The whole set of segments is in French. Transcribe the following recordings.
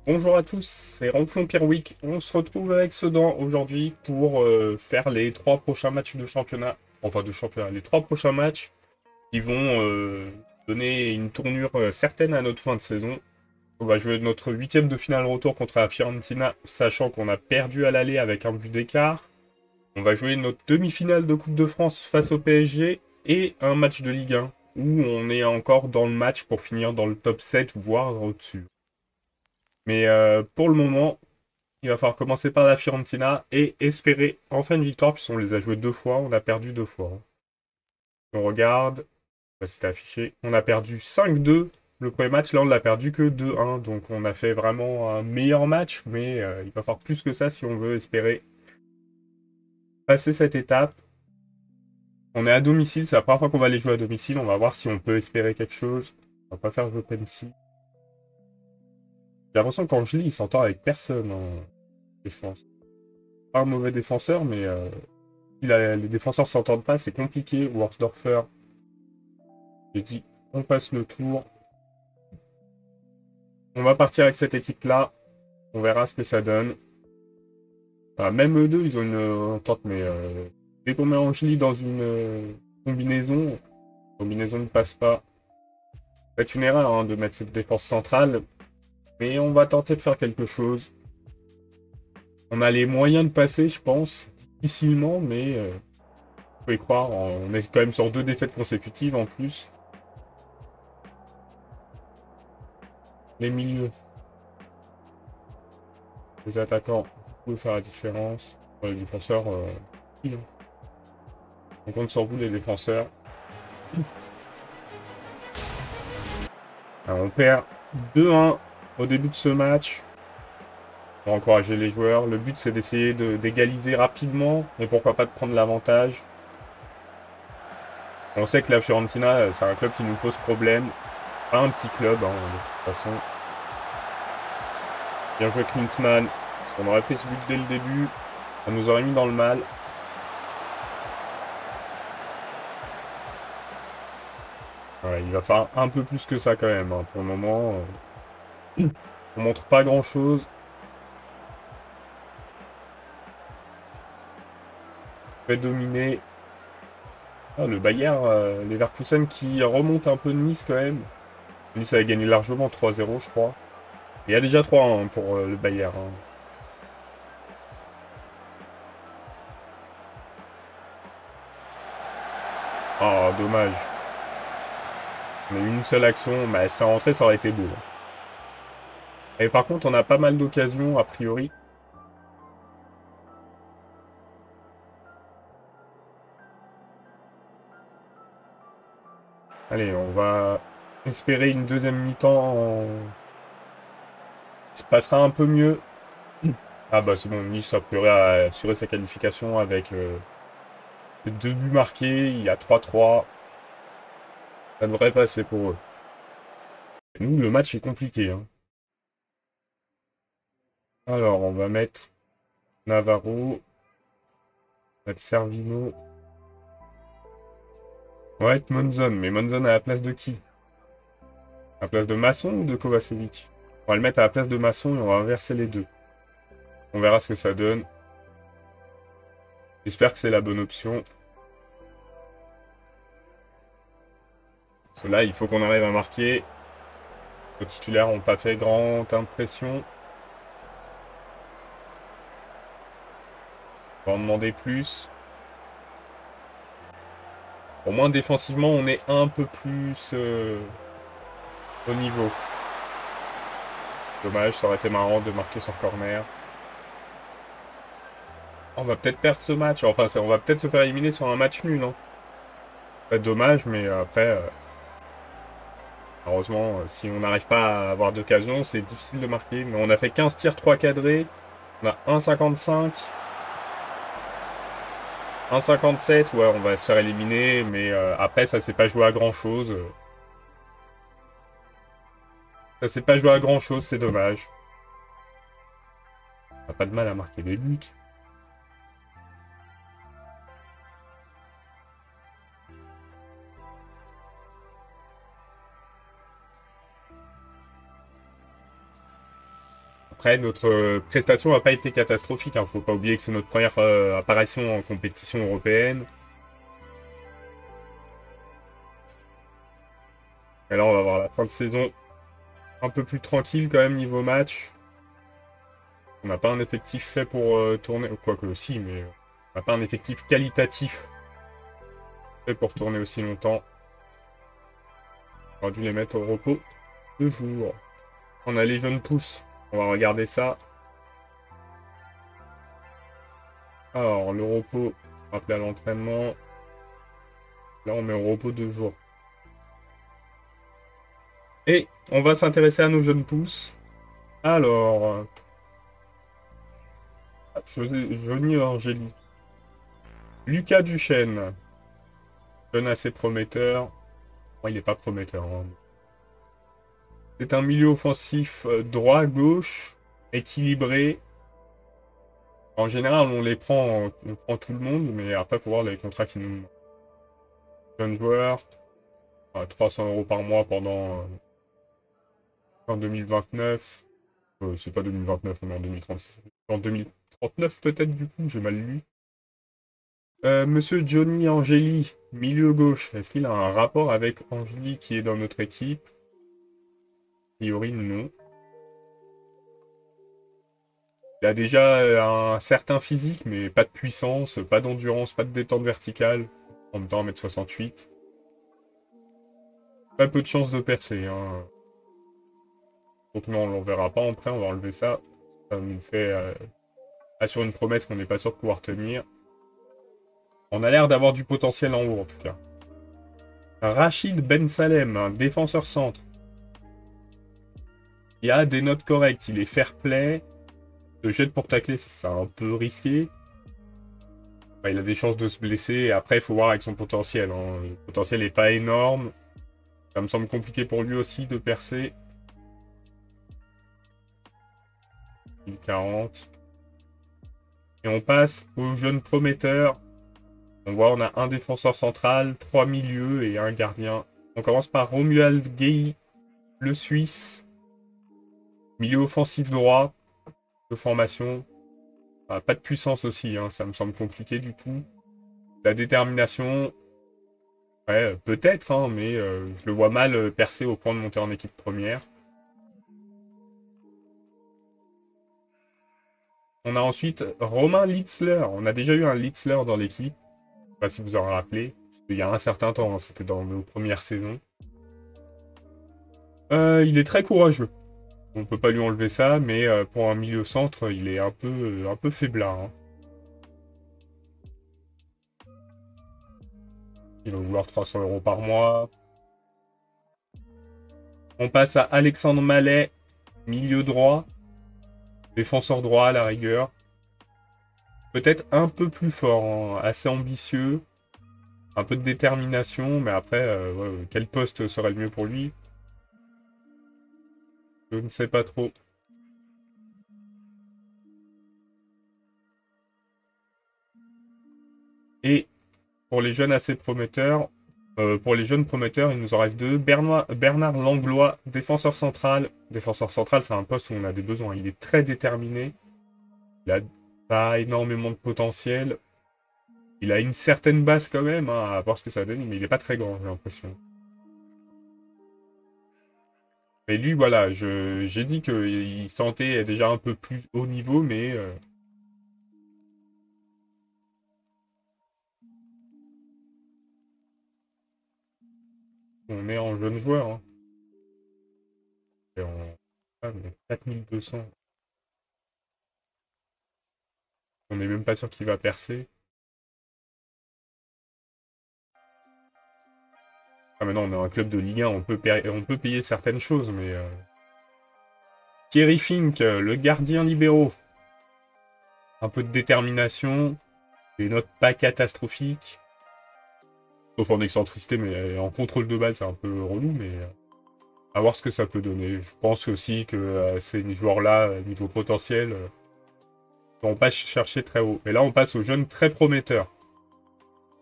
Bonjour à tous, c'est Ronflon Pierwick. On se retrouve avec Sedan aujourd'hui pour faire les trois prochains matchs de championnat. Enfin de championnat, les trois prochains matchs qui vont donner une tournure certaine à notre fin de saison. On va jouer notre huitième de finale retour contre la Fiorentina, sachant qu'on a perdu à l'aller avec un but d'écart. On va jouer notre demi-finale de Coupe de France face au PSG et un match de Ligue 1 où on est encore dans le match pour finir dans le top 7, voire au-dessus. Mais pour le moment, il va falloir commencer par la Fiorentina et espérer enfin une victoire, puisqu'on les a joués deux fois, on a perdu deux fois. On regarde, c'était affiché, on a perdu 5-2 le premier match, là on l'a perdu que 2-1, donc on a fait vraiment un meilleur match, mais il va falloir plus que ça si on veut espérer passer cette étape. On est à domicile, c'est la première fois qu'on va aller jouer à domicile, on va voir si on peut espérer quelque chose. On va pas faire jouer Pensy. J'ai l'impression que quand je lis, il s'entend avec personne en défense. Pas un mauvais défenseur, mais si les défenseurs s'entendent pas, c'est compliqué. Worsdorfer, j'ai dit, on passe le tour. On va partir avec cette équipe-là. On verra ce que ça donne. Enfin, même eux deux, ils ont une entente, mais dès qu'on met Angeli dans une combinaison, la combinaison ne passe pas. C'est une erreur hein, de mettre cette défense centrale, mais on va tenter de faire quelque chose. On a les moyens de passer, je pense, difficilement, mais vous pouvez croire, on est quand même sur deux défaites consécutives en plus. Les milieux. Les attaquants, vous pouvez faire la différence. Les défenseurs, oui, hein. On compte sur vous, les défenseurs. Alors, on perd 2-1 au début de ce match. On va encourager les joueurs. Le but, c'est d'essayer d'égaliser rapidement, mais pourquoi pas de prendre l'avantage. On sait que la Fiorentina, c'est un club qui nous pose problème. Pas un petit club, hein, de toute façon. Bien joué Klinsmann. On aurait pris ce but dès le début. Ça nous aurait mis dans le mal. Ouais, il va falloir un peu plus que ça quand même, hein. Pour le moment, on montre pas grand-chose. On fait dominer. Ah, le Bayern, Leverkusen qui remonte un peu de Nice quand même. Nice avait gagné largement 3-0, je crois. Il y a déjà 3-1 pour le Bayern, hein. Ah, dommage. On a eu une seule action, mais elle serait rentrée, ça aurait été beau. Et par contre, on a pas mal d'occasions, a priori. Allez, on va espérer une deuxième mi-temps qui se passera un peu mieux. Ah bah c'est bon, Nice a priori a assuré sa qualification avec deux buts marqués, il y a 3-3. Ça devrait passer pour eux. Et nous, le match est compliqué, hein. Alors, on va mettre Navarro, on va mettre Servino. On va mettre Monzon, mais Monzon à la place de qui? À la place de Masson ou de Kovacevic? On va le mettre à la place de Masson et on va inverser les deux. On verra ce que ça donne. J'espère que c'est la bonne option. Parce que là, il faut qu'on arrive à marquer. Les titulaires n'ont pas fait grande impression. On va en demander plus. Au moins, défensivement, on est un peu plus au niveau. Dommage, ça aurait été marrant de marquer sur corner. On va peut-être perdre ce match. Enfin, on va peut-être se faire éliminer sur un match nul, hein. Pas dommage, mais après, heureusement, si on n'arrive pas à avoir d'occasion, c'est difficile de marquer. Mais on a fait 15 tirs, 3 cadrés. On a 1,55. 1,57, ouais, on va se faire éliminer. Mais après, ça s'est pas joué à grand-chose. Ça s'est pas joué à grand-chose, c'est dommage. On n'a pas de mal à marquer des buts. Après, notre prestation n'a pas été catastrophique. Faut pas oublier que c'est notre première apparition en compétition européenne. Et là, on va avoir la fin de saison un peu plus tranquille quand même niveau match. On n'a pas un effectif fait pour tourner, quoique aussi, mais on n'a pas un effectif qualitatif fait pour tourner aussi longtemps. On aurait dû les mettre au repos 2 jours. On a les jeunes pousses. On va regarder ça. Alors, le repos, rappelé à l'entraînement. Là, on met au repos 2 jours. Et on va s'intéresser à nos jeunes pousses. Alors, Johnny Angéli. Lucas Duchesne. Jeune assez prometteur. Bon, il n'est pas prometteur. Hein. C'est un milieu offensif droit-gauche, équilibré. En général, on prend tout le monde, mais après, il faut voir les contrats qui nous... Jeune joueur, 300 € par mois pendant en 2029. C'est pas 2029, on est en 2036. En 2039 peut-être, du coup, j'ai mal lu. Monsieur Johnny Angéli, milieu gauche, est-ce qu'il a un rapport avec Angéli qui est dans notre équipe? A priori, non. Il a déjà un certain physique, mais pas de puissance, pas d'endurance, pas de détente verticale. En même temps, 1m68. Pas peu de chances de percer. Hein. Donc non, on l'enverra pas. Après, on va enlever ça. Ça nous fait assurer une promesse qu'on n'est pas sûr de pouvoir tenir. On a l'air d'avoir du potentiel en haut, en tout cas. Rachid Ben Salem, un défenseur centre. Il a des notes correctes. Il est fair play. Le jet pour tacler, c'est un peu risqué. Enfin, il a des chances de se blesser. Et après, il faut voir avec son potentiel. Hein. Le potentiel n'est pas énorme. Ça me semble compliqué pour lui aussi de percer. 1040. Et on passe aux jeunes prometteurs. On voit, on a un défenseur central, 3 milieux et un gardien. On commence par Romuald Gueye, le Suisse. Milieu offensif droit, de formation. Pas de puissance aussi, hein, ça me semble compliqué du tout. La détermination, ouais, peut-être, hein, mais je le vois mal percer au point de monter en équipe première. On a ensuite Romain Litzler. On a déjà eu un Litzler dans l'équipe. Je ne sais pas si vous en rappelez. Il y a un certain temps, hein, c'était dans nos premières saisons. Il est très courageux. On ne peut pas lui enlever ça, mais pour un milieu centre, il est un peu faiblard. Hein. Il va vouloir 300 € par mois. On passe à Alexandre Mallet, milieu droit. Défenseur droit à la rigueur. Peut-être un peu plus fort, hein, assez ambitieux. Un peu de détermination, mais après, ouais, quel poste serait le mieux pour lui? Je ne sais pas trop. Et pour les jeunes assez prometteurs, il nous en reste 2. Bernard Langlois, défenseur central. Défenseur central, c'est un poste où on a des besoins. Il est très déterminé. Il a pas énormément de potentiel. Il a une certaine base quand même, hein, à voir ce que ça donne, mais il n'est pas très grand, j'ai l'impression. Mais lui, voilà, j'ai dit qu'il sentait déjà un peu plus haut niveau, mais... on est en jeune joueur. Hein. Et on 4200. On n'est même pas sûr qu'il va percer. Ah, maintenant, on est un club de Ligue 1, on peut payer certaines choses, mais... Thierry Fink, le gardien libéraux. Un peu de détermination. Des notes pas catastrophiques. Sauf en excentricité, mais en contrôle de balle, c'est un peu relou, mais... à voir ce que ça peut donner. Je pense aussi que ces joueurs-là, niveau potentiel, ne vont pas chercher très haut. Et là, on passe aux jeunes très prometteurs.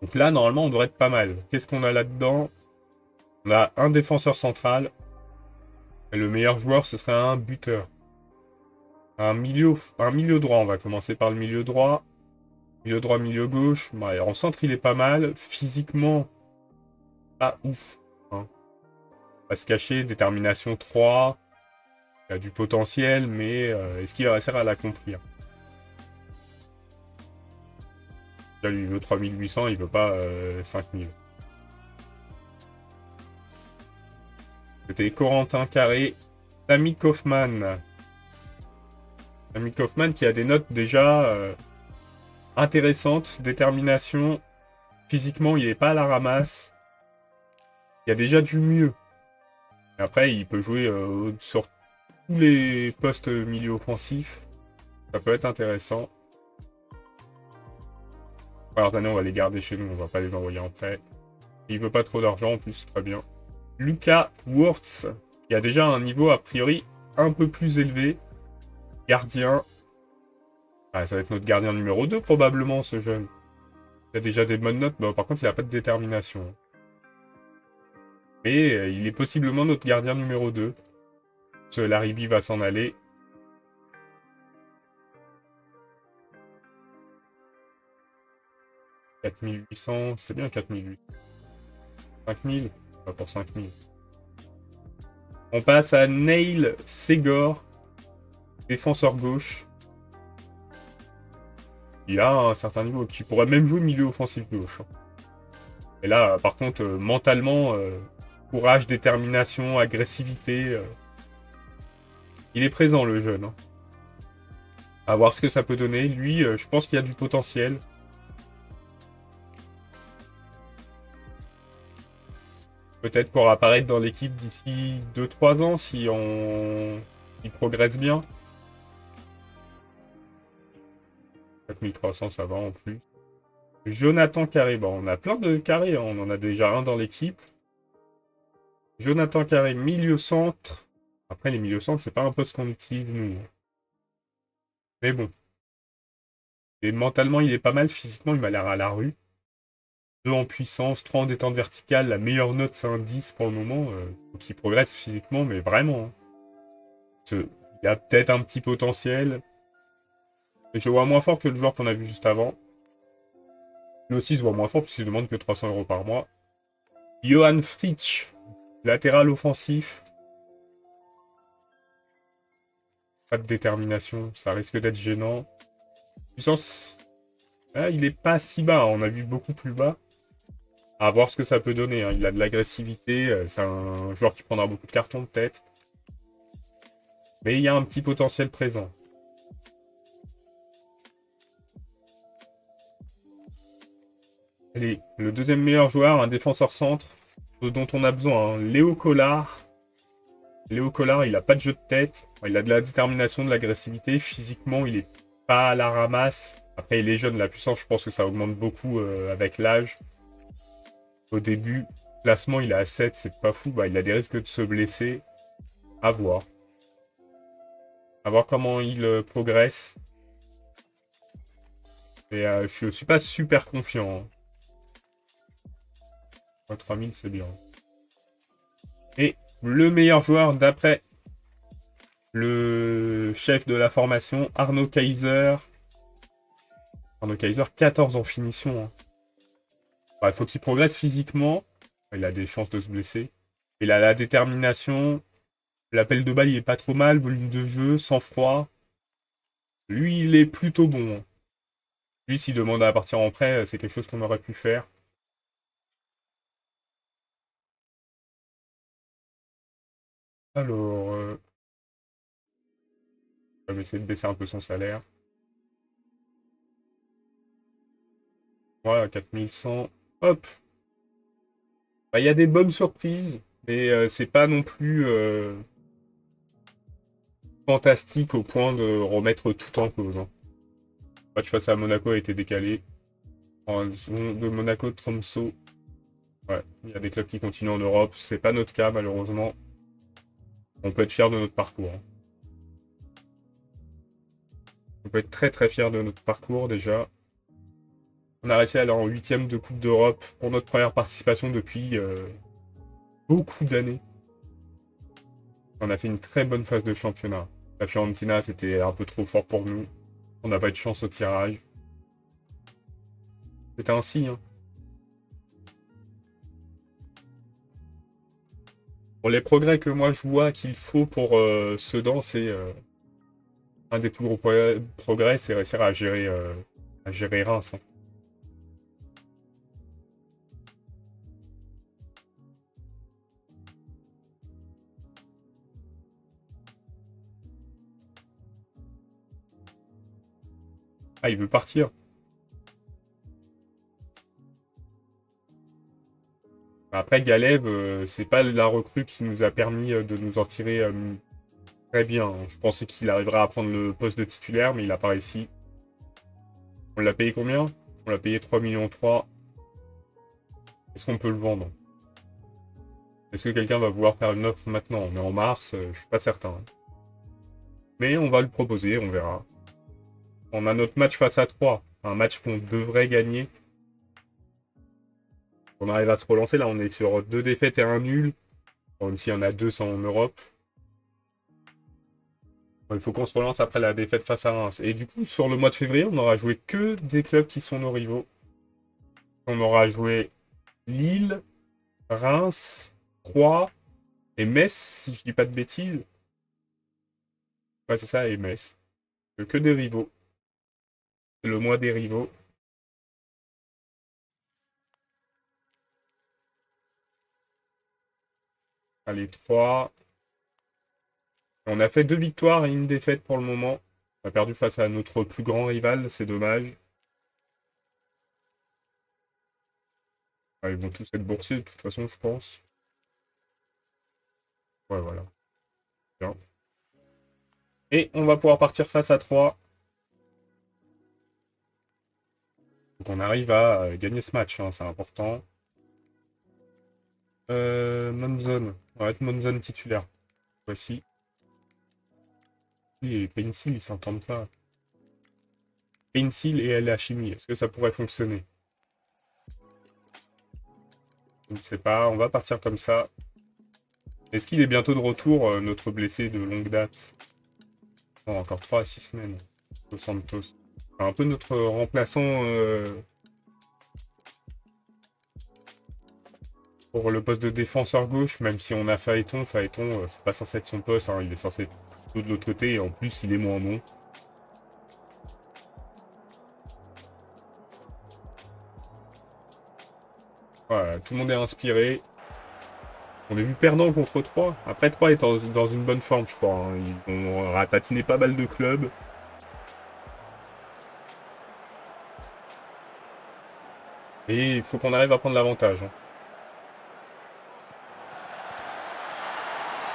Donc là, normalement, on devrait être pas mal. Qu'est-ce qu'on a là-dedans? On a un défenseur central. Et le meilleur joueur, ce serait un buteur. Un milieu droit, on va commencer par le milieu droit. Milieu droit, milieu gauche. Ouais, en centre, il est pas mal. Physiquement, pas ouf. Hein. On va se cacher, détermination 3. Il a du potentiel, mais est-ce qu'il va réussir à l'accomplir? Là, lui, il veut 3800, il veut pas 5000. C'était Corentin Carré. Sami Kaufman. Sami Kaufman qui a des notes déjà intéressantes. Détermination. Physiquement, il n'est pas à la ramasse. Il y a déjà du mieux. Après, il peut jouer sur tous les postes milieu offensif. Ça peut être intéressant. Alors, cette année, on va les garder chez nous. On va pas les envoyer en prêt. Il veut pas trop d'argent en plus, très bien. Lucas Wirtz, qui a déjà un niveau a priori un peu plus élevé. Gardien. Ah, ça va être notre gardien numéro 2 probablement, ce jeune. Il a déjà des bonnes notes. Bon, par contre, il n'a pas de détermination. Mais il est possiblement notre gardien numéro 2. Laribi va s'en aller. « 4800, c'est bien 4800. 5000, pas pour 5000. On passe à Neil Segor, défenseur gauche. Il a un certain niveau qui pourrait même jouer milieu offensif gauche. Et là, par contre, mentalement, courage, détermination, agressivité. Il est présent, le jeune. Hein. À voir ce que ça peut donner. Lui, je pense qu'il y a du potentiel. Peut-être pour apparaître dans l'équipe d'ici 2-3 ans si il progresse bien. 4300, ça va en plus. Jonathan Carré. Bon, on a plein de carrés. Hein. On en a déjà un dans l'équipe. Jonathan Carré, milieu-centre. Après, les milieux-centres, c'est pas un poste qu'on utilise, nous. Mais bon. Et mentalement, il est pas mal. Physiquement, il m'a l'air à la rue. 2 en puissance, 3 en détente verticale. La meilleure note, c'est un 10 pour le moment. Donc, il progresse physiquement, mais vraiment. Hein. Il a peut-être un petit potentiel. Et je le vois moins fort que le joueur qu'on a vu juste avant. Lui aussi, se voit moins fort, puisqu'il demande que 300 € par mois. Johan Fritsch, latéral offensif. Pas de détermination, ça risque d'être gênant. Puissance, ah, il est pas si bas, on a vu beaucoup plus bas. À voir ce que ça peut donner. Hein. Il a de l'agressivité, c'est un joueur qui prendra beaucoup de cartons peut-être. Mais il y a un petit potentiel présent. Allez, le deuxième meilleur joueur, un défenseur centre, dont on a besoin, hein. Léo Collard. Léo Collard, il a pas de jeu de tête. Il a de la détermination, de l'agressivité. Physiquement, il est pas à la ramasse. Après, il est jeune, la puissance, je pense que ça augmente beaucoup avec l'âge. Au début, placement, il est à 7, c'est pas fou. Bah, il a des risques de se blesser. À voir. À voir comment il progresse. Et je suis pas super confiant. Hein. 3000, c'est bien. Et le meilleur joueur d'après le chef de la formation, Arnaud Kaiser. Arnaud Kaiser, 14 en finition. Hein. Bah, il faut qu'il progresse physiquement. Il a des chances de se blesser. Il a la détermination. L'appel de balle, il est pas trop mal. Volume de jeu, sang-froid. Lui, il est plutôt bon. Hein. Lui, s'il demande à partir en prêt, c'est quelque chose qu'on aurait pu faire. Alors, on va essayer de baisser un peu son salaire. Voilà, 4100. Hop. Bah, il y a des bonnes surprises, mais c'est pas non plus fantastique au point de remettre tout en cause. Hein. Le match face à Monaco a été décalé. De Monaco, Tromsø. Ouais, il y a des clubs qui continuent en Europe. C'est pas notre cas, malheureusement. On peut être fier de notre parcours. Hein. On peut être très très fier de notre parcours déjà. On a réussi à aller en 8e de Coupe d'Europe pour notre première participation depuis beaucoup d'années. On a fait une très bonne phase de championnat. La Fiorentina, c'était un peu trop fort pour nous. On n'a pas eu de chance au tirage. C'était ainsi, hein. Pour les progrès que moi je vois qu'il faut pour Sedan, c'est un des plus gros progrès, c'est réussir à gérer Reims, hein. Ah, il veut partir. Après, Galeb, c'est pas la recrue qui nous a permis de nous en tirer très bien, hein. Je pensais qu'il arriverait à prendre le poste de titulaire, mais il a pas réussi. On l'a payé combien? On l'a payé 3,3 millions. Est-ce qu'on peut le vendre? Est-ce que quelqu'un va vouloir faire une offre maintenant? On est en mars, je suis pas certain. Mais on va le proposer, on verra. On a notre match face à 3. Un match qu'on devrait gagner. On arrive à se relancer. Là, on est sur 2 défaites et un nul. Bon, même s'il y en a 2 en Europe. Bon, il faut qu'on se relance après la défaite face à Reims. Et du coup, sur le mois de février, on n'aura joué que des clubs qui sont nos rivaux. On aura joué Lille, Reims, Troyes et Metz, si je dis pas de bêtises. Ouais, c'est ça, et Metz. Que des rivaux. C'est le mois des rivaux. Allez, 3. On a fait 2 victoires et une défaite pour le moment. On a perdu face à notre plus grand rival, c'est dommage. Ah, ils vont tous être boursiers de toute façon, je pense. Ouais, voilà. Bien. Et on va pouvoir partir face à 3. Donc on arrive à gagner ce match, hein, c'est important. Monzon. On va être Monzon titulaire. Voici. Et Pencil, ils s'entendent pas. Pencil et la chimie, est-ce que ça pourrait fonctionner? Je ne sais pas, on va partir comme ça. Est-ce qu'il est bientôt de retour, notre blessé de longue date? Non, encore 3 à 6 semaines. Dos Santos. C'est un peu notre remplaçant pour le poste de défenseur gauche, même si on a Phaéton. Phaéton, c'est pas censé être son poste, hein, il est censé être plutôt de l'autre côté, et en plus, il est moins bon. Voilà, tout le monde est inspiré. On est vu perdant contre 3. Après, 3 est dans une bonne forme, je crois, hein. Ils ont ratatiné pas mal de clubs. Et il faut qu'on arrive à prendre l'avantage, hein.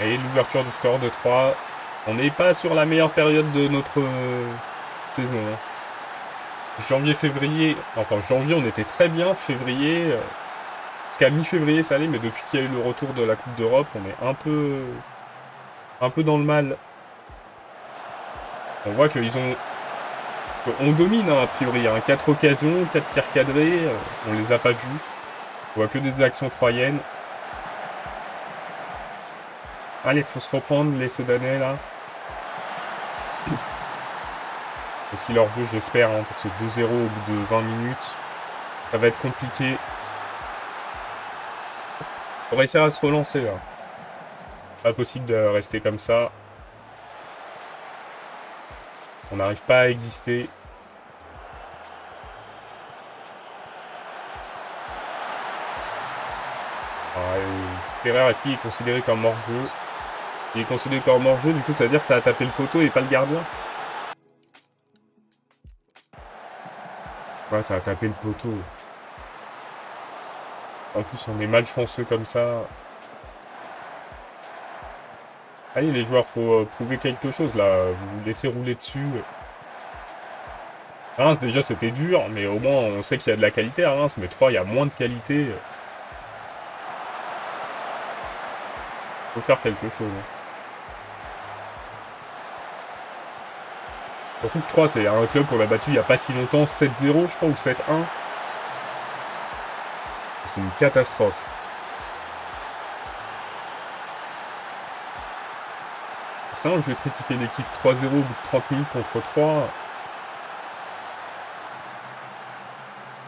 Et l'ouverture du score de 3. On n'est pas sur la meilleure période de notre saison, hein. Janvier-février, enfin janvier on était très bien, février, jusqu'à mi-février ça allait, mais depuis qu'il y a eu le retour de la Coupe d'Europe, on est un peu dans le mal. On voit on domine, hein, a priori, hein. 4 occasions, 4 tirs cadrés, on les a pas vus. On voit que des actions troyennes. Allez, faut se reprendre les Sedanais là. Et si leur jeu, j'espère, hein, parce que 2-0 au bout de 20 minutes, ça va être compliqué. On va essayer à se relancer là. Pas possible de rester comme ça. On n'arrive pas à exister. Ferrer, est-ce qu'il est considéré comme hors-jeu? Il est considéré comme hors-jeu, du coup ça veut dire que ça a tapé le poteau et pas le gardien? Ouais, ça a tapé le poteau. En plus, on est malchanceux comme ça. Allez, les joueurs, faut prouver quelque chose, là. Vous laissez rouler dessus. Reims, déjà, c'était dur, mais au moins, on sait qu'il y a de la qualité à Reims. Mais 3, il y a moins de qualité. Faut faire quelque chose, hein. Surtout que 3, c'est un club qu'on a battu il n'y a pas si longtemps, 7-0 je crois, ou 7-1. C'est une catastrophe. Ça, je vais critiquer l'équipe 3-0 au bout de 30 minutes contre 3.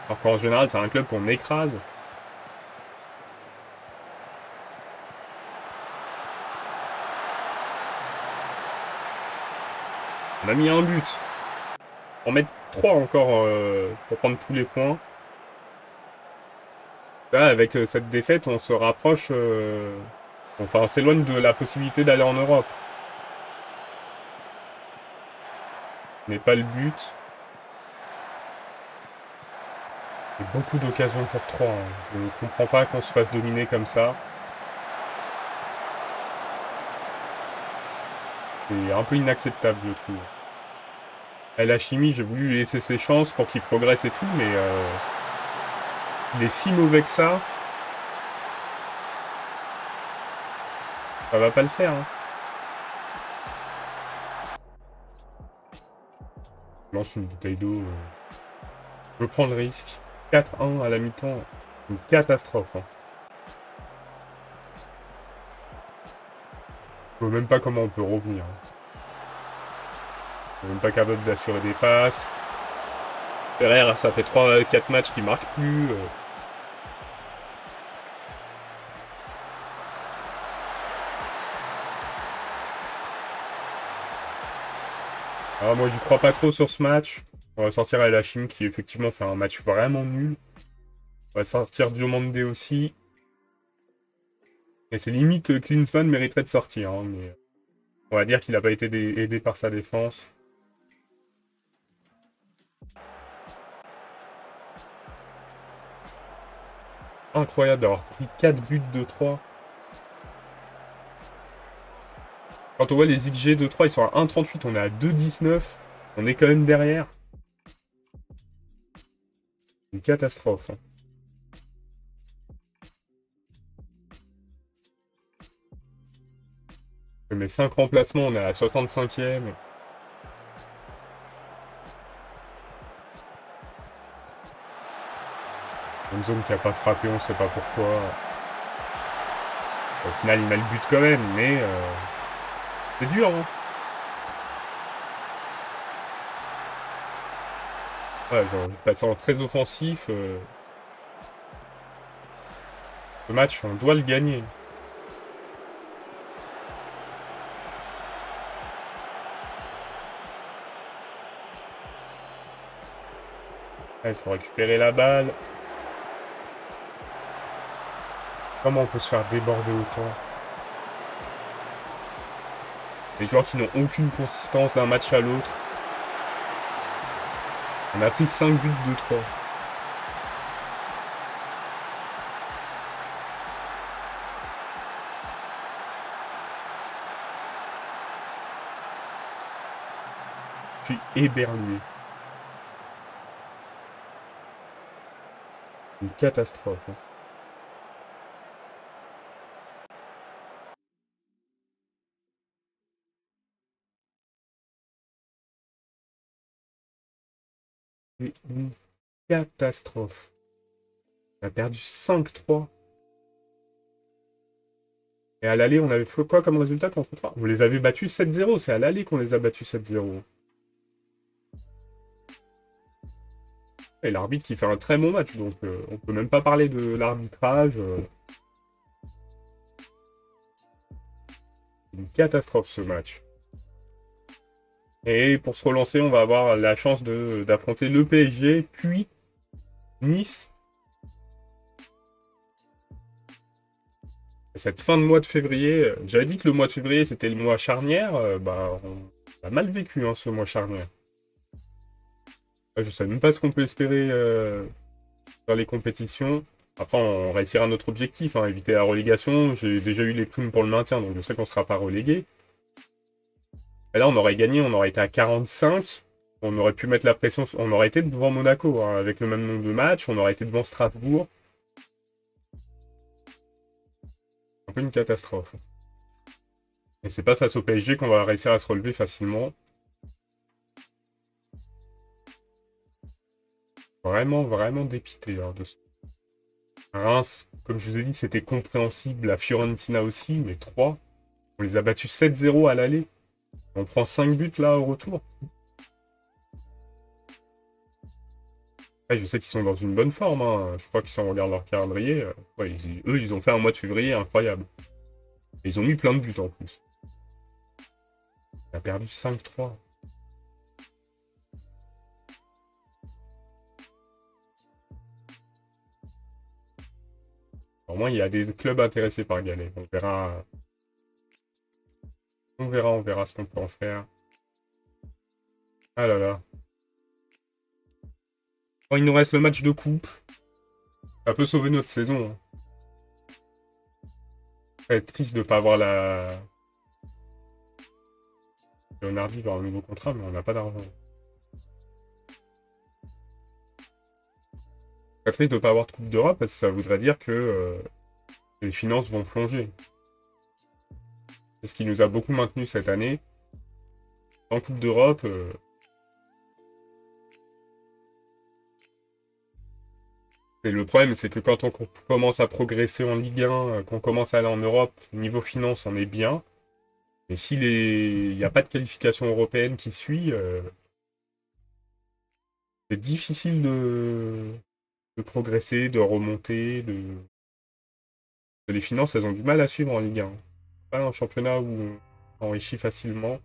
Alors qu'en général, c'est un club qu'on écrase. On a mis un but. On met 3 encore pour prendre tous les points. Là, avec cette défaite, on se rapproche... Enfin, on s'éloigne de la possibilité d'aller en Europe. Ce n'est pas le but. Il y a beaucoup d'occasions pour 3. Je ne comprends pas qu'on se fasse dominer comme ça. C'est un peu inacceptable, je trouve. La chimie, j'ai voulu lui laisser ses chances pour qu'il progresse et tout, mais il est si mauvais que ça. Ça va pas le faire. Hein. Je lance une bouteille d'eau. Je prends le risque. 4-1 à la mi-temps. Une catastrophe. Hein. Je vois même pas comment on peut revenir. Hein. On n'est même pas capable d'assurer des passes. Derrière, ça fait 3-4 matchs qui marquent plus. Alors moi, j'y crois pas trop sur ce match. On va sortir à la Chine qui, effectivement, fait un match vraiment nul. On va sortir Diomandé aussi. Et c'est limite Klinsmann mériterait de sortir. Hein, mais on va dire qu'il n'a pas été aidé par sa défense. Incroyable d'avoir pris 4 buts de 3. Quand on voit les XG de 3, ils sont à 1,38, on est à 2,19. On est quand même derrière. Une catastrophe. Hein. Mais 5 remplacements, on est à la 65e. Une zone qui n'a pas frappé, on ne sait pas pourquoi. Au final, il met le but quand même, mais c'est dur. Hein. Ouais, genre, passant très offensif. Ce match, on doit le gagner. Il faut récupérer la balle. Comment on peut se faire déborder autant? Les joueurs qui n'ont aucune consistance d'un match à l'autre. On a pris 5 buts de 3. Je suis éberlué. Une catastrophe. Hein. Une catastrophe. On a perdu 5-3. Et à l'aller, on avait fait quoi comme résultat contre 3? Vous les avez battus 7-0. C'est à l'aller qu'on les a battus 7-0. Et l'arbitre qui fait un très bon match. Donc on peut même pas parler de l'arbitrage. Une catastrophe ce match. Et pour se relancer, on va avoir la chance d'affronter le PSG, puis Nice. Cette fin de mois de février, j'avais dit que le mois de février c'était le mois charnière, on a mal vécu hein, ce mois charnière. Je sais même pas ce qu'on peut espérer dans les compétitions. Après on réussira notre objectif, hein, éviter la relégation. J'ai déjà eu les primes pour le maintien, donc je sais qu'on ne sera pas relégué. Et là on aurait gagné, on aurait été à 45. On aurait pu mettre la pression, on aurait été devant Monaco hein, avec le même nombre de matchs, on aurait été devant Strasbourg. Un peu une catastrophe. Et c'est pas face au PSG qu'on va réussir à se relever facilement. Vraiment, vraiment dépité hein, de ce... Reims, comme je vous ai dit, c'était compréhensible. La Fiorentina aussi, mais 3. On les a battus 7-0 à l'aller. On prend 5 buts là au retour. Ouais, je sais qu'ils sont dans une bonne forme, hein. Je crois que si on regarde leur calendrier, ouais, eux, ils ont fait un mois de février incroyable. Et ils ont mis plein de buts en plus. On a perdu 5-3. Au moins, il y a des clubs intéressés par Gallet. On verra. On verra ce qu'on peut en faire. Ah là là. Oh, il nous reste le match de coupe. Ça peut sauver notre saison, hein. C'est triste de ne pas avoir la... Leonardi va avoir un nouveau contrat, mais on n'a pas d'argent. C'est triste de ne pas avoir de Coupe d'Europe, parce que ça voudrait dire que les finances vont plonger. C'est ce qui nous a beaucoup maintenu cette année. En Coupe d'Europe, et le problème, c'est que quand on commence à progresser en Ligue 1, qu'on commence à aller en Europe, niveau finance, on est bien. Mais s'il n'y a pas de qualification européenne qui suit, c'est difficile de progresser, de remonter. Les finances, elles ont du mal à suivre en Ligue 1. Pas un championnat où on enrichit facilement.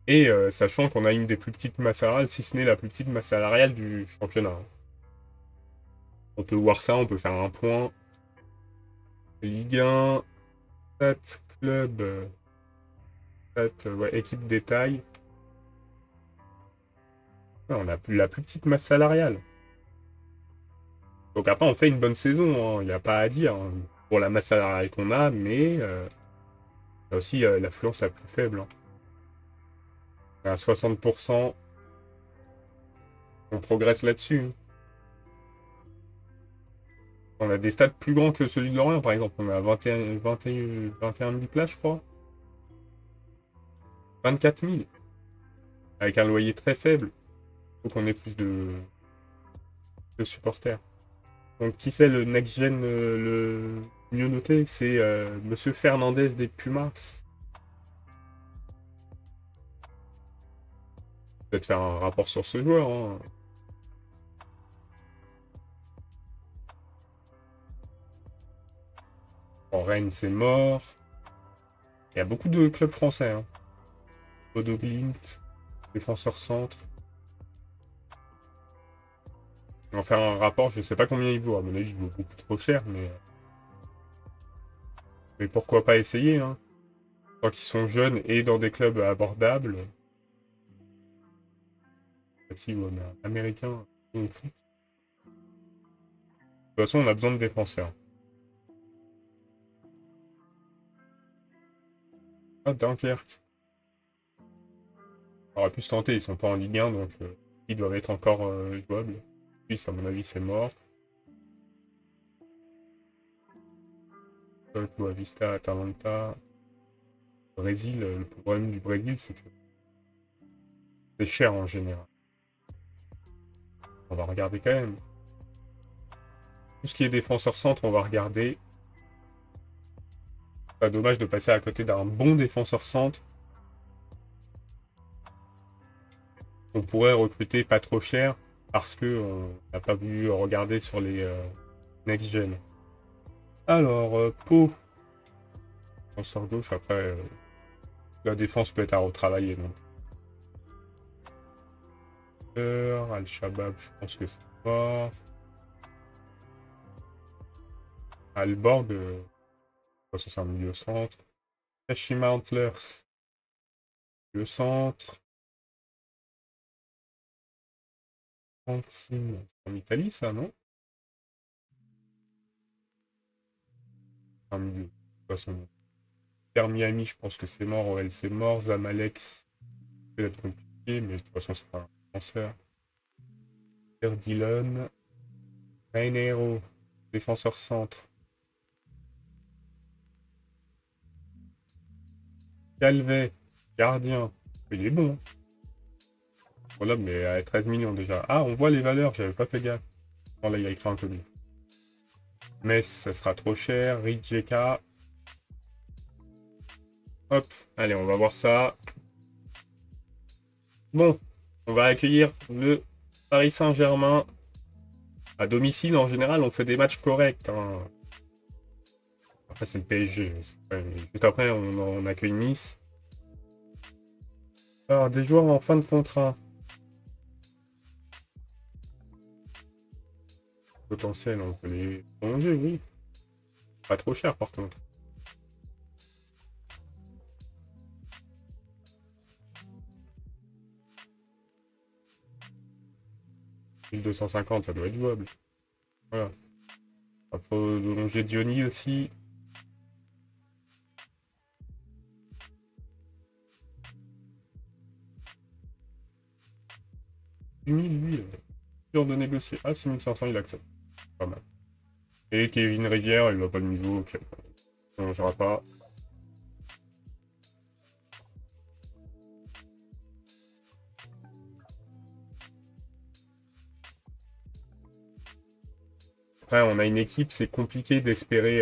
Et sachant qu'on a une des plus petites masses salariales, si ce n'est la plus petite masse salariale du championnat. On peut voir ça, on peut faire un point. Ligue 1, stats, club, stats, ouais, équipe détail. Ouais, on a la plus petite masse salariale. Donc après, on fait une bonne saison, il n'y a pas à dire, hein, pour la masse salariale qu'on a, mais on a aussi l'affluence la plus faible, hein. À 60%, on progresse là-dessus, hein. On a des stats plus grands que celui de Lorient, par exemple. On a 21 000 places, je crois. 24 000. Avec un loyer très faible. Il faut qu'on ait plus de supporters. Donc, qui c'est le next-gen le mieux noté? C'est Monsieur Fernandez des Pumas. Peut-être faire un rapport sur ce joueur, hein. En Rennes, c'est mort. Il y a beaucoup de clubs français, hein. Bodo Glimt, défenseur centre. On va faire un rapport, je sais pas combien il vaut. À mon avis, il vaut beaucoup trop cher, mais pourquoi pas essayer, hein. Tant qu'ils sont jeunes et dans des clubs abordables. Si, on a américain. De toute façon, on a besoin de défenseurs. Ah, Dunkerque. On aurait pu se tenter, ils sont pas en Ligue 1, donc ils doivent être encore jouables. Suisse, à mon avis, c'est mort. Boa Vista, Atalanta. Brésil, le problème du Brésil, c'est que c'est cher en général. On va regarder quand même. Tout ce qui est défenseur centre, on va regarder. Pas dommage de passer à côté d'un bon défenseur centre. On pourrait recruter pas trop cher parce que on n'a pas voulu regarder sur les next-gen. Alors, Pau. Défenseur gauche, après, la défense peut être à retravailler. Donc. Al-Shabaab, je pense que c'est mort. Alborg, ça c'est un milieu centre. Kashima Antlers, milieu centre. C'est en Italie, ça, non? Un milieu. De toute façon, Miami, je pense que c'est mort. OL, c'est mort. Zamalex, peut être compliqué, mais de toute façon, c'est pas un transfert. Dylan. Reinero, défenseur centre. Calvet, gardien. Il est bon. Voilà, mais à 13 millions déjà. Ah, on voit les valeurs, j'avais pas fait gaffe. Oh là, il y a écrit un peu mieux. Metz, ça sera trop cher. Rijeka. Hop, allez, on va voir ça. Bon, on va accueillir le Paris Saint-Germain. À domicile, en général, on fait des matchs corrects, hein. Après, c'est le PSG. Juste après, on accueille Nice. Alors, des joueurs en fin de contrat. Potentiel, on peut les prolonger, oui. Pas trop cher, par contre. « 1250, ça doit être jouable. » Voilà. On va prolonger Diony aussi. Lui, dur de négocier. Ah, 6500, il accepte. Pas mal. Et Kevin Rivière, il va pas de niveau, ok. On ne jouera pas. Après, on a une équipe, c'est compliqué d'espérer.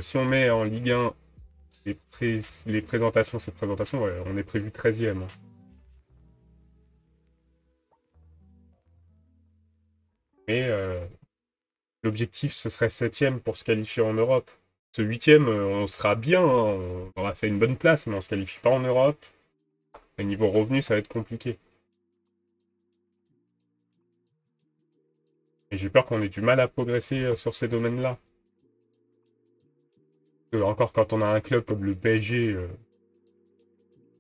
Si on met en Ligue 1 les présentations, ces présentations, ouais, on est prévu 13e. Hein. Mais l'objectif, ce serait 7e pour se qualifier en Europe. Ce 8e, on sera bien, hein, on aura fait une bonne place, mais on ne se qualifie pas en Europe. Et niveau revenu, ça va être compliqué. Et j'ai peur qu'on ait du mal à progresser sur ces domaines-là. Encore quand on a un club comme le PSG,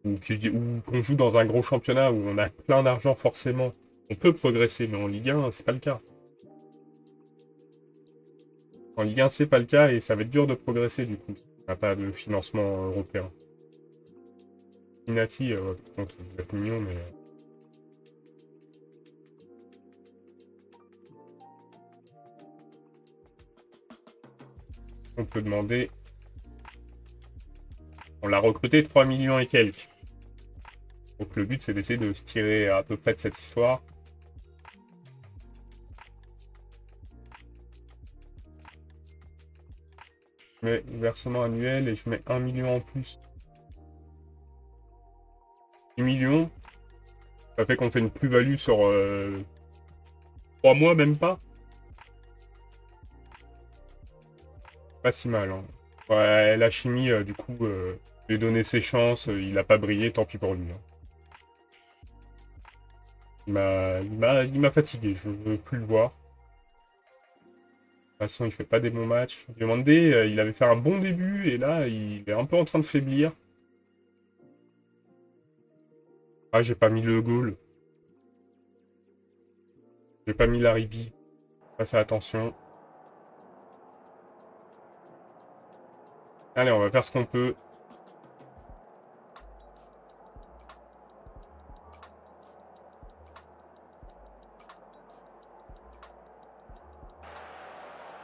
ou qu'on joue dans un gros championnat où on a plein d'argent forcément, on peut progresser, mais en Ligue 1, c'est pas le cas. En Ligue 1, c'est pas le cas et ça va être dur de progresser du coup. On n'a pas de financement européen. Inati, par contre, il va être mignon, mais. On peut demander. On l'a recruté 3 millions et quelques. Donc le but, c'est d'essayer de se tirer à peu près de cette histoire. Je mets versement annuel et je mets 1 million en plus. 10 millions. Ça fait qu'on fait une plus-value sur 3 mois, même pas. Pas si mal. Hein. Ouais, la chimie, du coup, lui donner ses chances. Il a pas brillé, tant pis pour lui. Hein. Il m'a fatigué, je veux plus le voir. De toute façon, il fait pas des bons matchs. Demandé, il avait fait un bon début et là, il est un peu en train de faiblir. Ah, j'ai pas mis le goal. J'ai pas mis la Ribi. Pas fait attention. Allez, on va faire ce qu'on peut.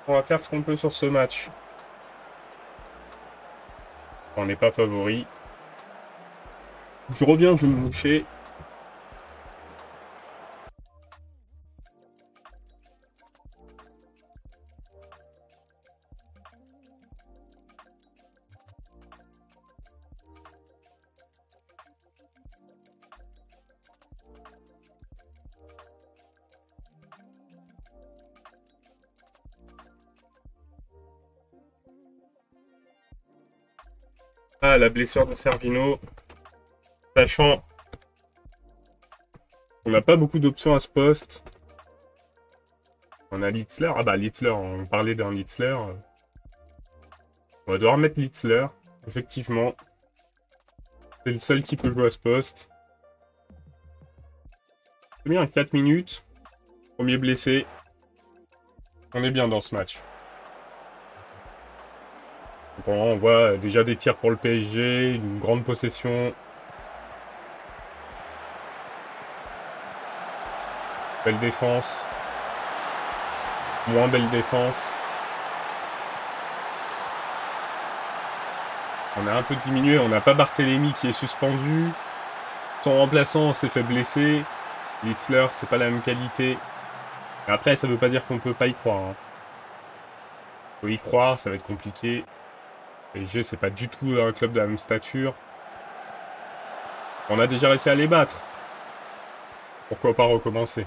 On va faire ce qu'on peut sur ce match. On n'est pas favori. Je reviens, je vais me moucher. Ah, la blessure de Servino. Sachant qu'on n'a pas beaucoup d'options à ce poste. On a Litzler. Ah bah Litzler, on parlait d'un Litzler. On va devoir mettre Litzler. Effectivement. C'est le seul qui peut jouer à ce poste. C'est bien, 4 minutes. Premier blessé. On est bien dans ce match. Bon, on voit déjà des tirs pour le PSG, une grande possession. Belle défense. Moins belle défense. On a un peu diminué, on n'a pas Barthélémy qui est suspendu. Son remplaçant s'est fait blesser. Litzler, c'est pas la même qualité. Mais après, ça veut pas dire qu'on peut pas y croire. Hein. Faut y croire, ça va être compliqué. PSG, c'est pas du tout un club de la même stature. On a déjà réussi à les battre. Pourquoi pas recommencer?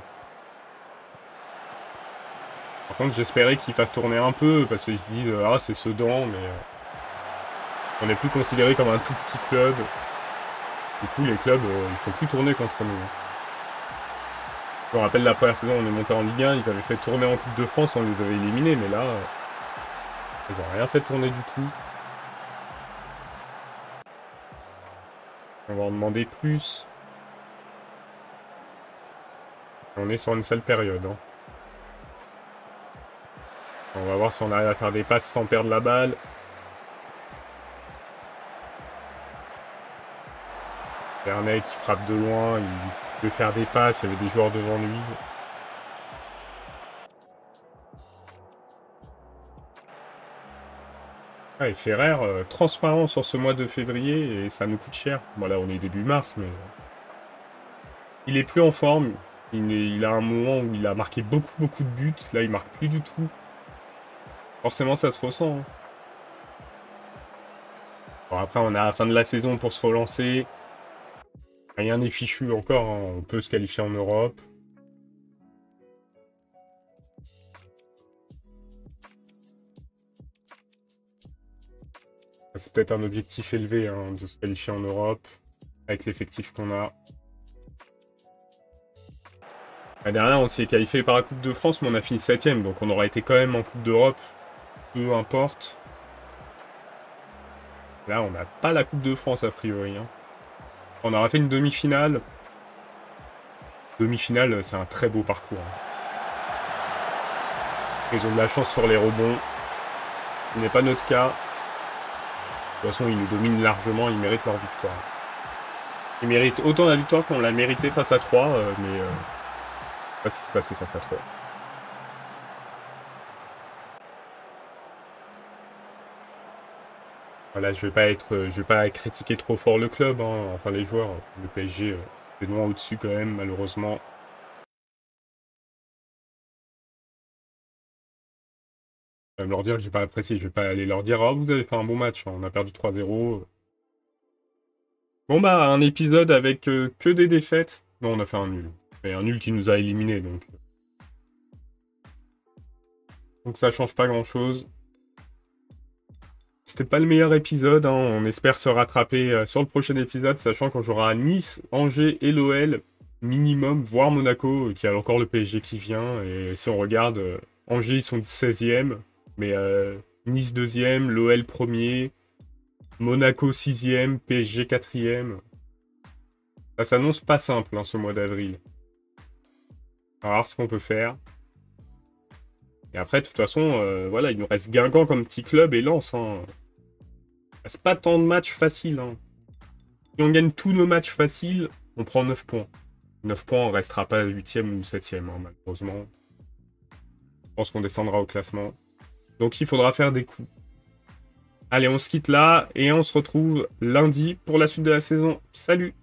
Par contre, j'espérais qu'ils fassent tourner un peu, parce qu'ils se disent « Ah, c'est Sedan, mais on n'est plus considéré comme un tout petit club. » Du coup, les clubs, il faut plus tourner contre nous. Je me rappelle la première saison, on est monté en Ligue 1, ils avaient fait tourner en Coupe de France, on les avait éliminés, mais là, ils n'ont rien fait tourner du tout. On va en demander plus. On est sur une sale période. Hein. On va voir si on arrive à faire des passes sans perdre la balle. Vernet qui frappe de loin, il peut faire des passes, il y avait des joueurs devant lui. Ah, et Ferrer, transparent sur ce mois de février, et ça nous coûte cher. Bon là on est début mars, mais... Il est plus en forme. Il a un moment où il a marqué beaucoup de buts. Là il marque plus du tout. Forcément ça se ressent. Hein. Bon après on est à la fin de la saison pour se relancer. Rien n'est fichu encore, hein. On peut se qualifier en Europe. C'est peut-être un objectif élevé hein, de se qualifier en Europe, avec l'effectif qu'on a. La dernière, on s'y est qualifié par la Coupe de France, mais on a fini 7ème, donc on aura été quand même en Coupe d'Europe, peu importe. Là, on n'a pas la Coupe de France, a priori. Hein. On aura fait une demi-finale. Demi-finale, c'est un très beau parcours. Hein. Ils ont de la chance sur les rebonds. Ce n'est pas notre cas. De toute façon, ils nous dominent largement, ils méritent leur victoire. Ils méritent autant la victoire qu'on l'a mérité face à 3, mais... pas ce qui s'est passé face à 3. Voilà, je vais pas critiquer trop fort le club, hein. Enfin les joueurs, le PSG, c'est loin au-dessus quand même, malheureusement. Je vais leur dire que j'ai pas apprécié, je vais pas aller leur dire « Ah, vous avez fait un bon match, hein, on a perdu 3-0. » Bon bah, un épisode avec que des défaites. Non, on a fait un nul. Et un nul qui nous a éliminés, donc... Donc ça change pas grand-chose. C'était pas le meilleur épisode, hein. On espère se rattraper sur le prochain épisode, sachant qu'on jouera Nice, Angers et l'OL, minimum, voire Monaco, qui a encore le PSG qui vient. Et si on regarde, Angers, ils sont 16e, mais Nice 2e, l'OL 1er, Monaco 6e, PSG 4e. Ça s'annonce pas simple, hein, ce mois d'avril. On va voir ce qu'on peut faire. Et après, de toute façon, voilà, il nous reste Guingamp comme petit club et Lens. Hein. C'est pas tant de matchs faciles. Hein. Si on gagne tous nos matchs faciles, on prend 9 points. 9 points, on restera pas 8e ou 7e, hein, malheureusement. Je pense qu'on descendra au classement. Donc il faudra faire des coups. Allez, on se quitte là et on se retrouve lundi pour la suite de la saison. Salut!